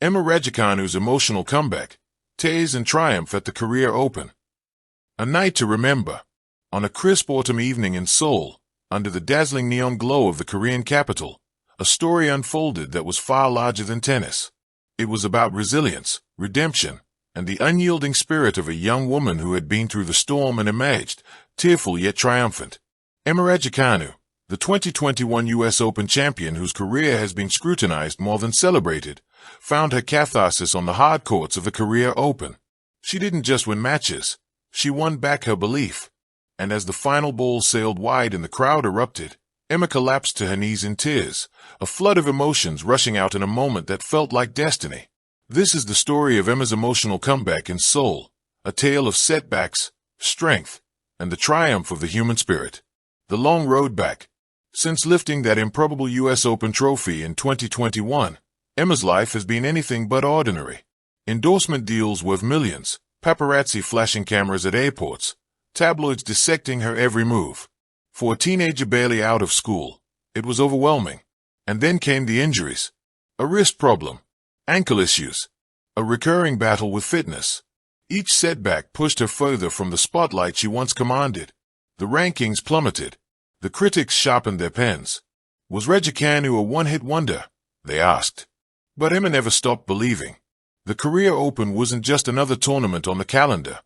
Emma Raducanu's emotional comeback, tears and triumph at the Career Open. A night to remember. On a crisp autumn evening in Seoul, under the dazzling neon glow of the Korean capital, a story unfolded that was far larger than tennis. It was about resilience, redemption, and the unyielding spirit of a young woman who had been through the storm and emerged, tearful yet triumphant. Emma Raducanu, the 2021 U.S. Open champion whose career has been scrutinized more than celebrated, found her catharsis on the hard courts of the Career Open. She didn't just win matches, she won back her belief. And as the final ball sailed wide and the crowd erupted, Emma collapsed to her knees in tears, a flood of emotions rushing out in a moment that felt like destiny. This is the story of Emma's emotional comeback in Seoul, a tale of setbacks, strength, and the triumph of the human spirit. The long road back. Since lifting that improbable U.S. Open trophy in 2021, Emma's life has been anything but ordinary. Endorsement deals worth millions, paparazzi flashing cameras at airports, tabloids dissecting her every move. For a teenager barely out of school, it was overwhelming. And then came the injuries. A wrist problem, ankle issues, a recurring battle with fitness. Each setback pushed her further from the spotlight she once commanded. The rankings plummeted. The critics sharpened their pens. Was Raducanu a one-hit wonder? They asked. But Emma never stopped believing. The Career Open wasn't just another tournament on the calendar.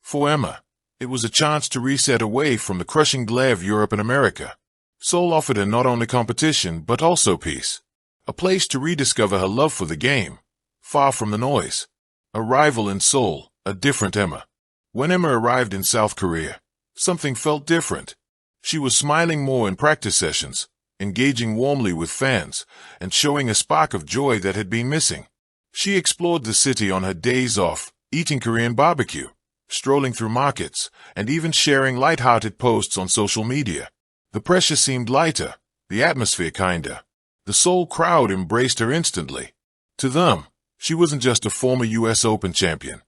For Emma, it was a chance to reset away from the crushing glare of Europe and America. Seoul offered her not only competition but also peace. A place to rediscover her love for the game, far from the noise. A rival in Seoul, a different Emma. When Emma arrived in South Korea, something felt different. She was smiling more in practice sessions, engaging warmly with fans, and showing a spark of joy that had been missing. She explored the city on her days off, eating Korean barbecue, strolling through markets, and even sharing light-hearted posts on social media. The pressure seemed lighter, the atmosphere kinder. The Seoul crowd embraced her instantly. To them, she wasn't just a former U.S. Open champion.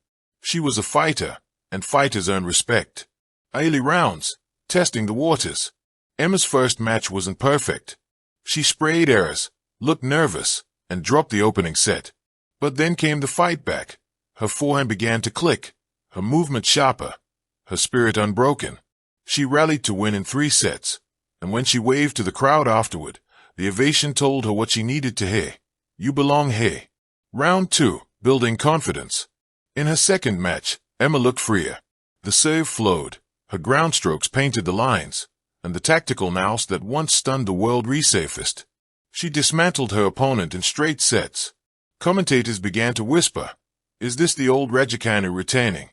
She was a fighter, and fighters earn respect. Early rounds, testing the waters. Emma's first match wasn't perfect. She sprayed errors, looked nervous, and dropped the opening set. But then came the fight back. Her forehand began to click, her movement sharper, her spirit unbroken. She rallied to win in 3 sets, and when she waved to the crowd afterward, the ovation told her what she needed to hear. You belong here. Round 2, building confidence. In her second match, Emma looked freer. The serve flowed, her ground strokes painted the lines, and the tactical nous that once stunned the world resurfaced. She dismantled her opponent in straight sets. Commentators began to whisper, is this the old Raducanu returning?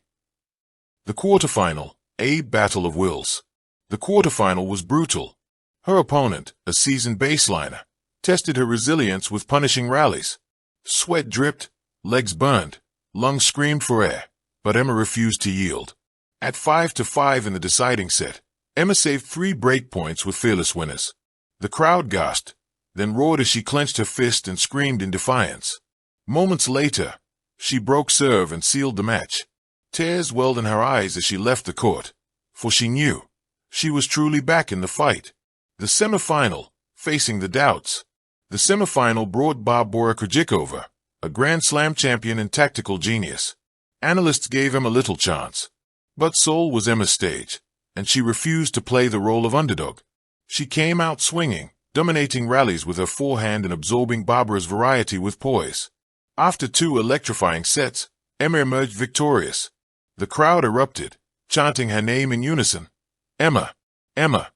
The quarterfinal, a battle of wills. The quarterfinal was brutal. Her opponent, a seasoned baseliner, tested her resilience with punishing rallies. Sweat dripped, legs burned, lungs screamed for air, but Emma refused to yield. At 5-5 in the deciding set, Emma saved 3 break points with fearless winners. The crowd gasped, then roared as she clenched her fist and screamed in defiance. Moments later, she broke serve and sealed the match. Tears welled in her eyes as she left the court, for she knew she was truly back in the fight. The semifinal, facing the doubts. The semifinal brought Barbora Krejcikova, a Grand Slam champion and tactical genius. Analysts gave Emma little chance. But Seoul was Emma's stage, and she refused to play the role of underdog. She came out swinging, dominating rallies with her forehand and absorbing Barbora's variety with poise. After 2 electrifying sets, Emma emerged victorious. The crowd erupted, chanting her name in unison. Emma! Emma!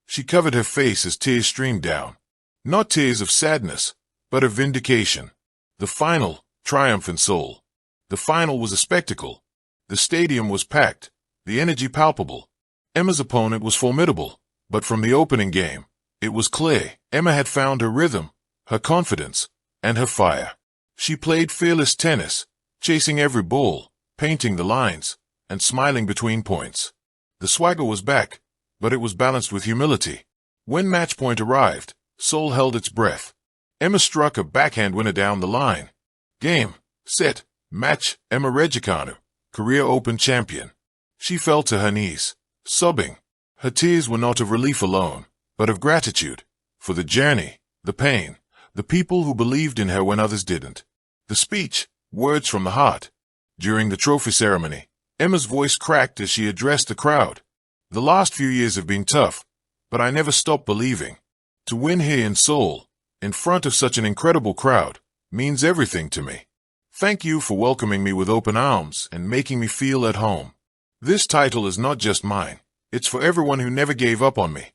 She covered her face as tears streamed down. Not tears of sadness, but of vindication. The final, triumph in Seoul. The final was a spectacle. The stadium was packed, the energy palpable. Emma's opponent was formidable, but from the opening game, it was clear Emma had found her rhythm, her confidence, and her fire. She played fearless tennis, chasing every ball, painting the lines, and smiling between points. The swagger was back, but it was balanced with humility. When match point arrived, Seoul held its breath. Emma struck a backhand winner down the line. Game, set, match, Emma Raducanu, Career Open champion. She fell to her knees, sobbing. Her tears were not of relief alone, but of gratitude, for the journey, the pain, the people who believed in her when others didn't. The speech, words from the heart. During the trophy ceremony, Emma's voice cracked as she addressed the crowd. The last few years have been tough, but I never stopped believing. To win here in Seoul, in front of such an incredible crowd, means everything to me. Thank you for welcoming me with open arms and making me feel at home. This title is not just mine, it's for everyone who never gave up on me.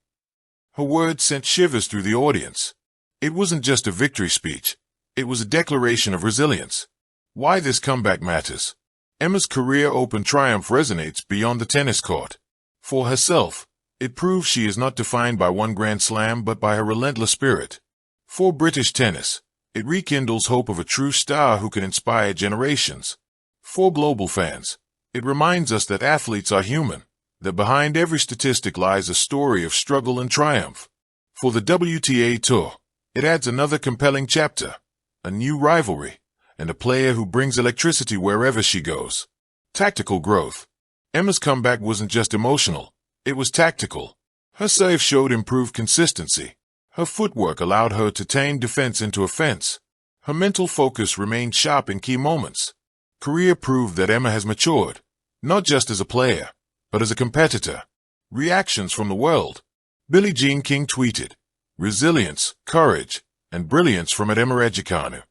Her words sent shivers through the audience. It wasn't just a victory speech, it was a declaration of resilience. Why this comeback matters. Emma's career open triumph resonates beyond the tennis court. For herself, it proves she is not defined by one Grand Slam but by her relentless spirit. For British tennis, it rekindles hope of a true star who can inspire generations. For global fans, it reminds us that athletes are human, that behind every statistic lies a story of struggle and triumph. For the WTA Tour, it adds another compelling chapter, a new rivalry, and a player who brings electricity wherever she goes. Tactical growth. Emma's comeback wasn't just emotional, it was tactical. Her serve showed improved consistency. Her footwork allowed her to turn defense into offense. Her mental focus remained sharp in key moments. Career proved that Emma has matured, not just as a player, but as a competitor. Reactions from the world. Billie Jean King tweeted, "Resilience, courage, and brilliance from Emma Raducanu.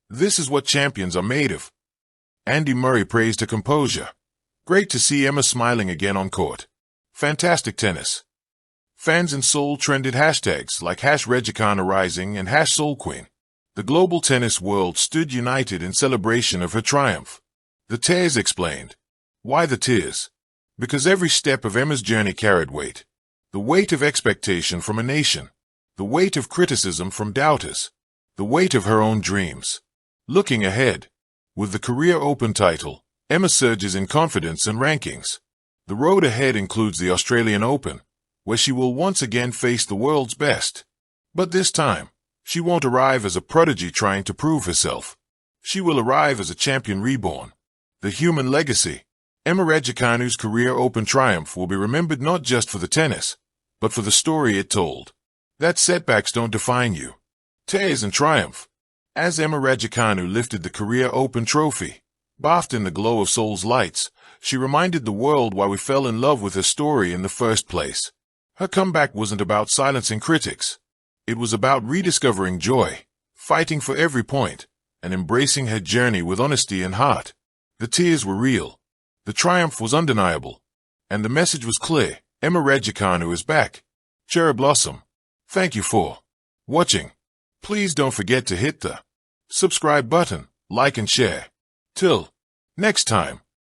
This is what champions are made of." Andy Murray praised her composure. "Great to see Emma smiling again on court. Fantastic tennis." Fans in Seoul trended hashtags like #Raducanu Rising and #SeoulQueen. The global tennis world stood united in celebration of her triumph. The tears explained. Why the tears? Because every step of Emma's journey carried weight. The weight of expectation from a nation. The weight of criticism from doubters. The weight of her own dreams. Looking ahead. With the Career Open title, Emma surges in confidence and rankings. The road ahead includes the Australian Open, where she will once again face the world's best. But this time, she won't arrive as a prodigy trying to prove herself. She will arrive as a champion reborn. The human legacy. Emma Raducanu's Career Open triumph will be remembered not just for the tennis, but for the story it told. That setbacks don't define you. Tears and triumph. As Emma Raducanu lifted the Career Open trophy, bathed in the glow of Seoul's lights, she reminded the world why we fell in love with her story in the first place. Her comeback wasn't about silencing critics. It was about rediscovering joy, fighting for every point, and embracing her journey with honesty and heart. The tears were real. The triumph was undeniable. And the message was clear. Emma Raducanu is back. Cherry Blossom. Thank you for watching. Please don't forget to hit the subscribe button, like and share. Till next time.